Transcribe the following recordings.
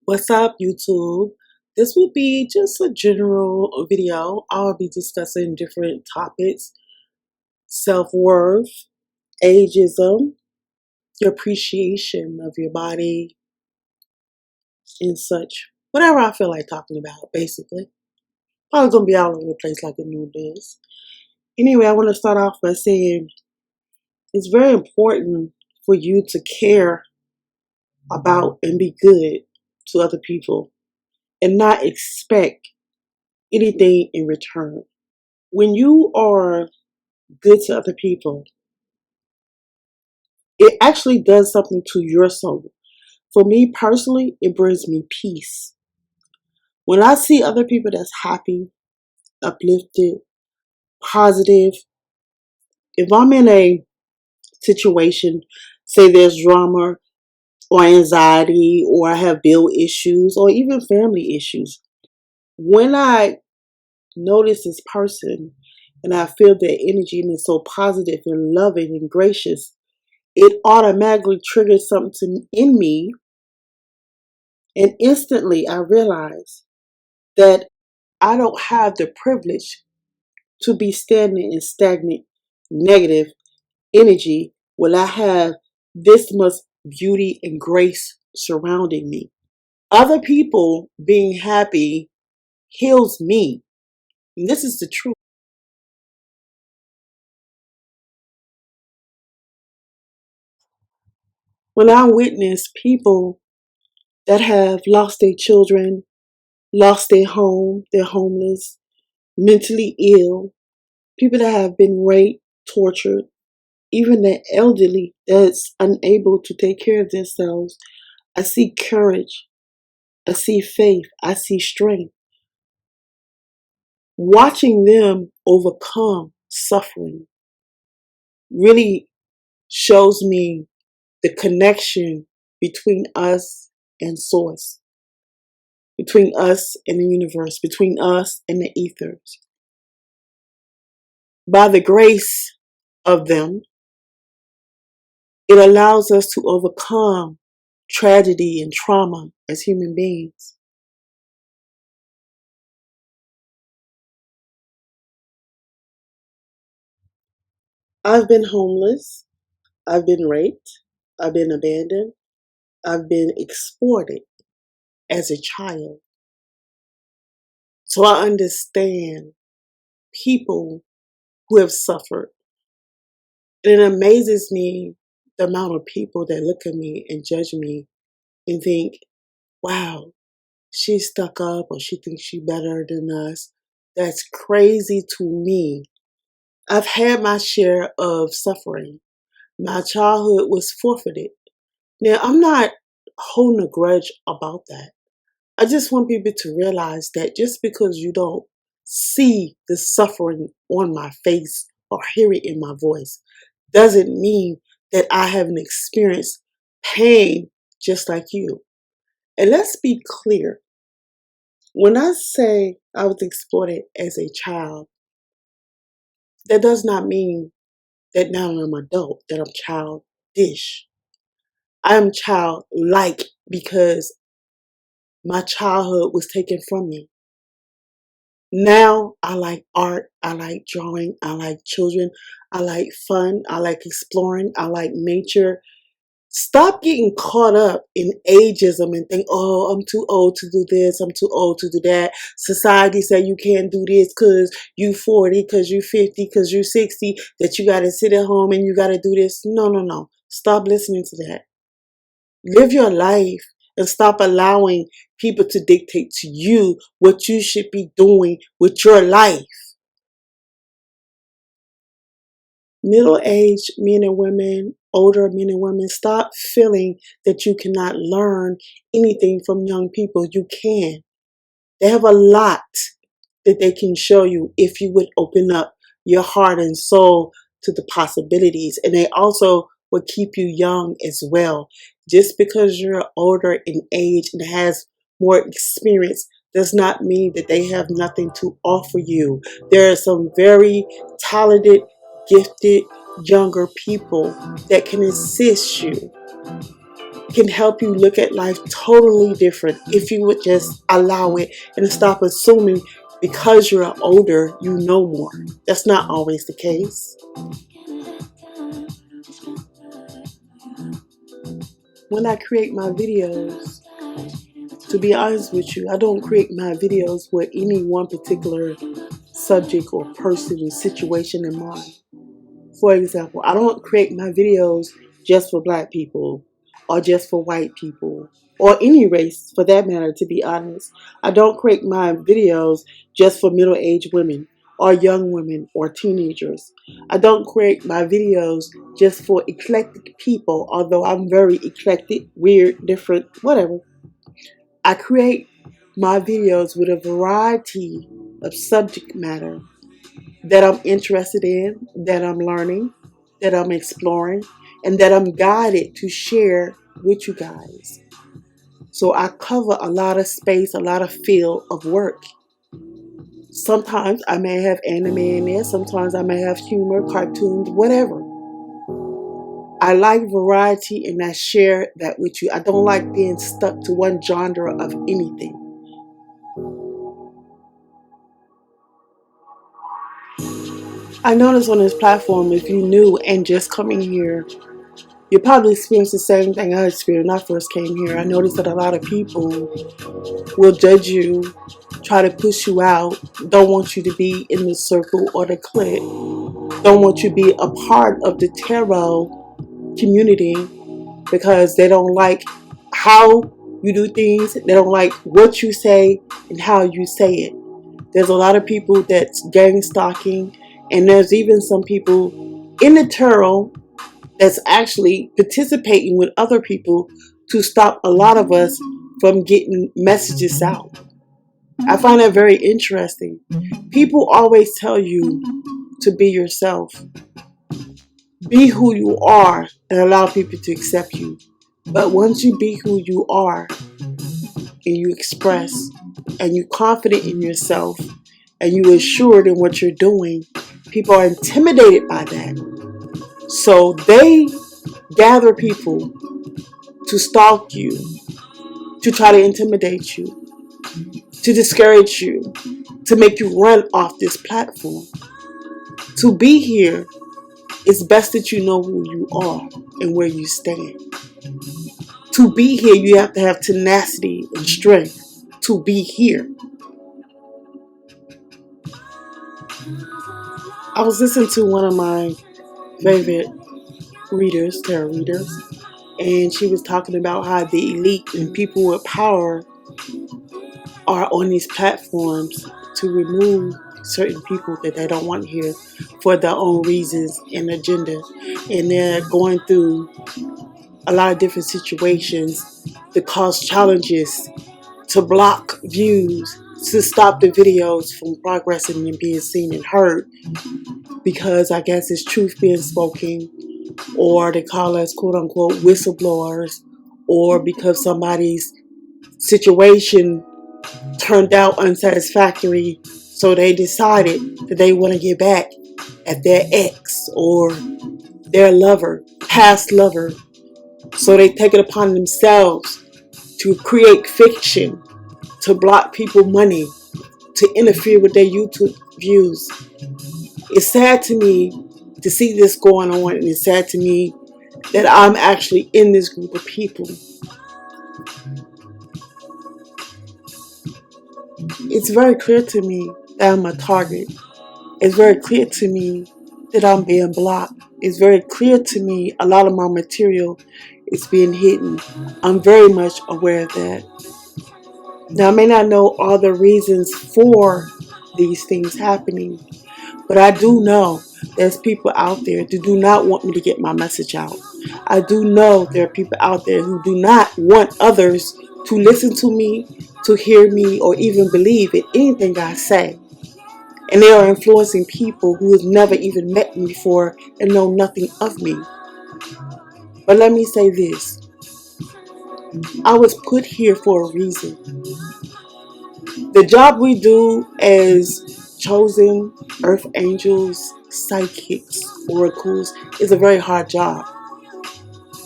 What's up, YouTube? This will be just a general video. I'll be discussing different topics: self-worth, ageism, your appreciation of your body, and such. Whatever I feel like talking about, basically. Probably gonna be all over the place like a new biz. Anyway, I want to start off by saying it's very important for you to care about and be good to other people and not expect anything in return. When you are good to other people, it actually does something to your soul. For me personally, it brings me peace. When I see other people that's happy, uplifted, positive, if I'm in a situation, say there's drama or anxiety, or I have bill issues, or even family issues, when I notice this person and I feel their energy and it's so positive and loving and gracious, it automatically triggers something in me, and instantly I realize that I don't have the privilege to be standing in stagnant negative energy when I have this much beauty and grace surrounding me. Other people being happy heals me. And this is the truth. When I witness people that have lost their children, lost their home, they're homeless, mentally ill, people that have been raped, tortured, even the elderly that's unable to take care of themselves, I see courage, I see faith, I see strength. Watching them overcome suffering really shows me the connection between us and Source, between us and the universe, between us and the ethers. By the grace of them, it allows us to overcome tragedy and trauma as human beings. I've been homeless, I've been raped, I've been abandoned, I've been exported as a child. So I understand people who have suffered. And it amazes me the amount of people that look at me and judge me and think, wow, she's stuck up, or she thinks she's better than us. That's crazy to me. I've had my share of suffering. My childhood was forfeited. Now, I'm not holding a grudge about that. I just want people to realize that just because you don't see the suffering on my face or hear it in my voice doesn't mean that I haven't experienced pain just like you. And let's be clear. When I say I was exploited as a child, that does not mean that now I'm an adult, that I'm childish. I am childlike because my childhood was taken from me. Now I like art, I like drawing, I like children, I like fun, I like exploring, I like nature. Stop getting caught up in ageism and think, oh, I'm too old to do this, I'm too old to do that. Society said you can't do this because you 40, because you 50, because you 60, that you got to sit at home and you got to do this. No, no, no. Stop listening to that. Live your life and stop allowing people to dictate to you what you should be doing with your life. Middle-aged men and women, older men and women, stop feeling that you cannot learn anything from young people. You can. They have a lot that they can show you if you would open up your heart and soul to the possibilities. And they also will keep you young as well. Just because you're older in age and has more experience does not mean that they have nothing to offer you. There are some very talented, gifted, younger people that can assist you. can help you look at life totally different if you would just allow it and stop assuming because you're older you know more. That's not always the case. When I create my videos, to be honest with you, I don't create my videos with any one particular subject or person or situation in mind. For example, I don't create my videos just for black people or just for white people or any race for that matter, to be honest. I don't create my videos just for middle-aged women or young women or teenagers. I don't create my videos just for eclectic people, although I'm very eclectic, weird, different, whatever. I create my videos with a variety of subject matter that I'm interested in, that I'm learning, that I'm exploring, and that I'm guided to share with you guys. So I cover a lot of space, a lot of field of work. Sometimes I may have anime in there, sometimes I may have humor, cartoons, whatever. I like variety and I share that with you. I don't like being stuck to one genre of anything. I noticed on this platform, if you're new and just coming here, you probably experience the same thing I experienced when I first came here. I noticed that a lot of people will judge you, try to push you out, don't want you to be in the circle or the clique, don't want you to be a part of the tarot community because they don't like how you do things, they don't like what you say and how you say it. There's a lot of people that's gang stalking, and there's even some people in the tarot that's actually participating with other people to stop a lot of us from getting messages out. I find that very interesting. People always tell you to be yourself. Be who you are and allow people to accept you. But once you be who you are and you express and you're confident in yourself and you're assured in what you're doing, people are intimidated by that. So they gather people to stalk you, to try to intimidate you, to discourage you, to make you run off this platform. To be here, it's best that you know who you are and where you stand. To be here, you have to have tenacity and strength to be here. I was listening to one of my favorite readers, tarot readers, and she was talking about how the elite and people with power are on these platforms to remove certain people that they don't want here for their own reasons and agenda. And they're going through a lot of different situations to cause challenges, to block views, to stop the videos from progressing and being seen and heard because I guess it's truth being spoken, or they call us quote unquote whistleblowers, or because somebody's situation turned out unsatisfactory, so they decided that they want to get back at their ex or their lover, past lover. So they take it upon themselves to create fiction, to block people money, to interfere with their YouTube views. It's sad to me to see this going on, and it's sad to me that I'm actually in this group of people. It's very clear to me that I'm a target. It's very clear to me that I'm being blocked. It's very clear to me a lot of my material is being hidden. I'm very much aware of that. Now, I may not know all the reasons for these things happening, but I do know there's people out there that do not want me to get my message out. I do know there are people out there who do not want others to listen to me, to hear me, or even believe in anything I say. And they are influencing people who have never even met me before and know nothing of me. But let me say this. I was put here for a reason. The job we do as chosen earth angels, psychics, oracles is a very hard job.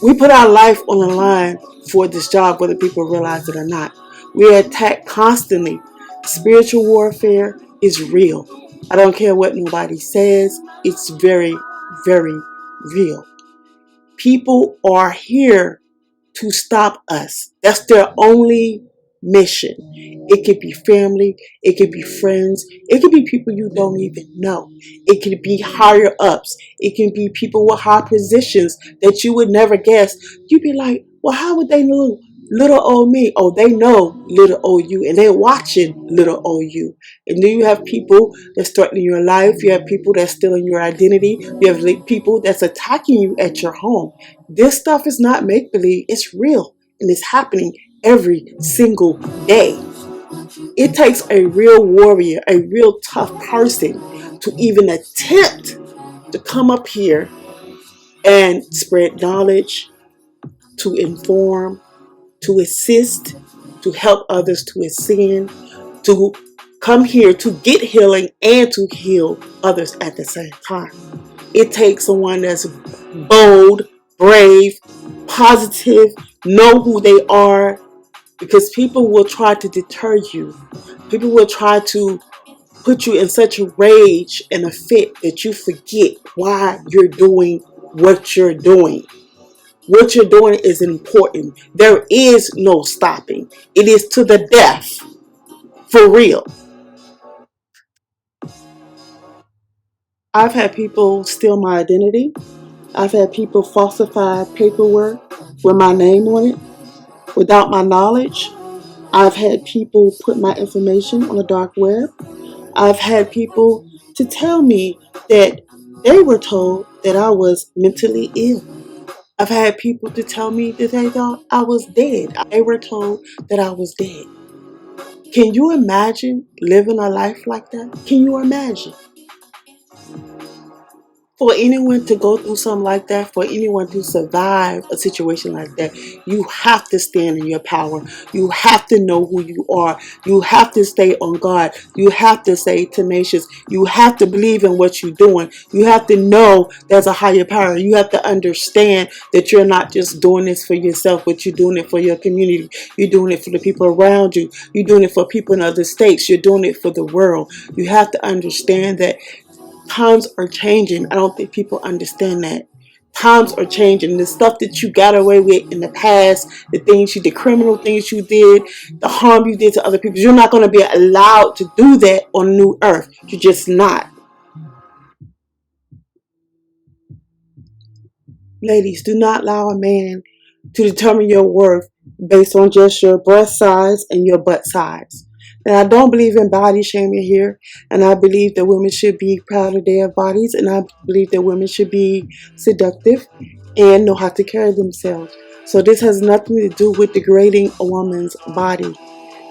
We put our life on the line for this job, whether people realize it or not. We are attacked constantly. Spiritual warfare is real. I don't care what nobody says, it's very, very real. People are here to stop us. That's their only mission. It could be family, it could be friends, it could be people you don't even know. It could be higher ups, it can be people with high positions that you would never guess. You'd be like, well, how would they know little old me? Oh, they know little old you, and they're watching little old you. And then you have people that's threatening your life, you have people that's stealing your identity, you have people that's attacking you at your home. This stuff is not make believe, it's real, and it's happening every single day. It takes a real warrior, a real tough person to even attempt to come up here and spread knowledge, to inform, to assist, to help others to ascend, to come here to get healing and to heal others at the same time. It takes someone that's bold, brave, positive, know who they are, because people will try to deter you. People will try to put you in such a rage and a fit that you forget why you're doing what you're doing. What you're doing is important. There is no stopping. It is to the death. For real. I've had people steal my identity. I've had people falsify paperwork with my name on it without my knowledge. I've had people put my information on the dark web. I've had people to tell me that they were told that I was mentally ill. I've had people to tell me that they thought I was dead. They were told that I was dead. Can you imagine living a life like that? Can you imagine? For anyone to go through something like that, for anyone to survive a situation like that, you have to stand in your power. You have to know who you are. You have to stay on guard. You have to stay tenacious. You have to believe in what you're doing. You have to know there's a higher power. You have to understand that you're not just doing this for yourself, but you're doing it for your community. You're doing it for the people around you. You're doing it for people in other states. You're doing it for the world. You have to understand that times are changing. I don't think people understand that. Times are changing. The stuff that you got away with in the past, the things you did, criminal things you did, the harm you did to other people, you're not going to be allowed to do that on New Earth. You're just not. Ladies, do not allow a man to determine your worth based on just your breast size and your butt size. And I don't believe in body shaming here. And I believe that women should be proud of their bodies. And I believe that women should be seductive and know how to carry themselves. So this has nothing to do with degrading a woman's body.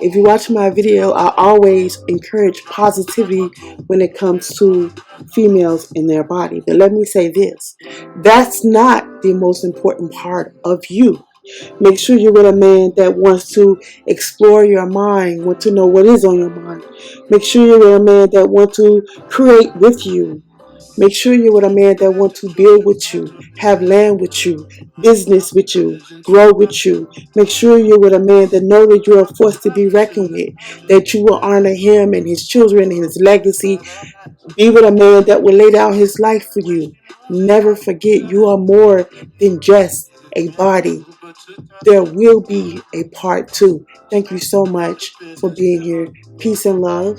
If you watch my video, I always encourage positivity when it comes to females in their body. But let me say this, that's not the most important part of you. Make sure you're with a man that wants to explore your mind, want to know what is on your mind. Make sure you're with a man that wants to create with you. Make sure you're with a man that wants to build with you, have land with you, business with you, grow with you. Make sure you're with a man that knows that you're a force to be reckoned with, that you will honor him and his children and his legacy. Be with a man that will lay down his life for you. Never forget, you are more than just a body. There will be a part two. Thank you so much for being here. Peace and love.